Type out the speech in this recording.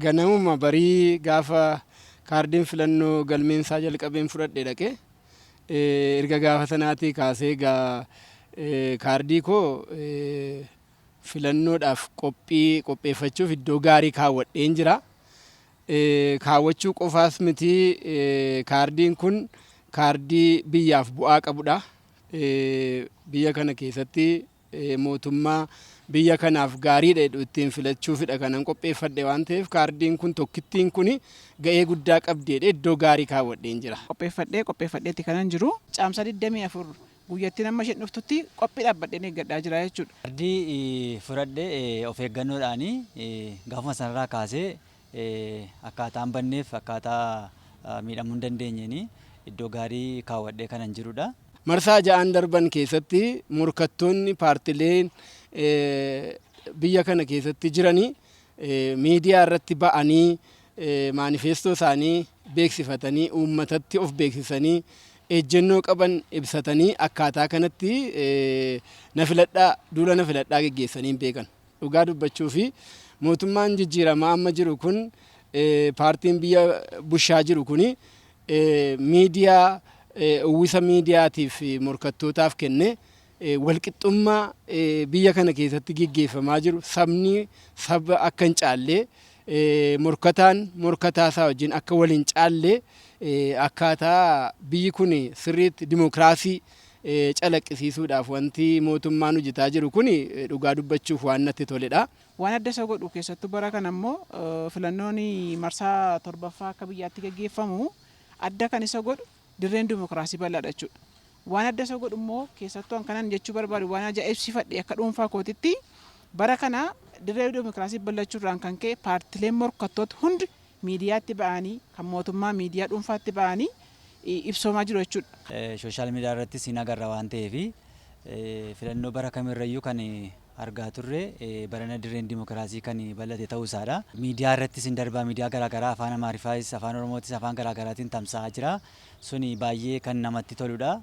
ganamuma barii gaafa kaardiin filannoo galmeensaa jalqabeen fudhadhe dhaqe erga gaafa sanaatii kaasee kaardii koo filannoodhaaf qopheeffachuuf iddoo gaarii kaawwadheen jira. Kaawwachuu qofaas miti kaardiin kun kaardii biyyaaf bu'aa qabudha. Biyya kana keessatti mootummaa biyya kanaaf gaariidha ittiin filachuufidha kanan qopheeffadhe waan ta'eef kaardiin kun tokkittiin kun ga'ee guddaa qabdeedha iddoo gaarii kaawwadheen jira. Qopheeffadheetti kanan jiru caamsaa 24 guyyattiin amma isheen dhuftutti qophii dhaabbadheen eeggadhaa jira jechuudha. Kaardii fudhadhee of eeggannoodhaan gaafuma sanarraa kaasee akkaataa hin banneef akkaataa miidhamuu hin dandeenyeen iddoo gaarii kaawwadhee kanan jirudha. Marsaa ja'aan darban keessatti morkattoonni paartileen biyya kana keessatti jiranii miidiyaa irratti ba'anii maanifeestoo isaanii beeksifatanii uummatatti of beeksisanii ejjennoo qaban ibsatanii akkaataa kanatti duula na filadhaa geggeessanii hin beekan. Dhugaa dubbachuu fi mootummaan jijjiiramaa amma jiru kun paartiin biyya bushaa jiru kun miidiyaa uwwisa miidiyaatiif morkattootaaf kenne walqixxummaa biyya kana keessatti geggeeffamaa jiru sabni saba akka hin caallee morkataan morkataasaa wajjin akka wal hin caallee akkaataa biyyi kun sirriitti dimokiraasii calaqqisiisuudhaaf wanti mootummaan hojjetaa jiru kun dhugaa dubbachuuf waan natti toledha. Waan adda isa godhu keessattuu bara kana immoo filannoon marsaa 7ffaa akka biyyaatti geggeeffamu adda kan isa godhu dirreen dimokiraasii bal'aadha jechuudha. Waan adda isa godhu immoo keessattuu kanan jechuu barbaadu waan ajaa'ibsiifadhe akka dhuunfaa kootitti bara kana dirree dimokiraasii bal'achuudhaan kan ka'e paartileen morkattoota hundi miidiyaatti ba'anii kan mootummaa miidiyaa dhuunfaatti ba'anii ibsamaa jiru jechuudha. Sooshaal miidiyaa irratti siin agarra waan ta'eef filannoo bara kamirrayyuu kan argaa turre barana dirreen dimokiraasii kan bal'ate ta'uu isaadha. Miidiyaa irratti siin darbaa miidiyaa garaagaraa afaan Amaariffaatis afaan Oromootis afaan garaagaraatiin tamsa'aa jira. Suni baay'ee kan namatti toludha.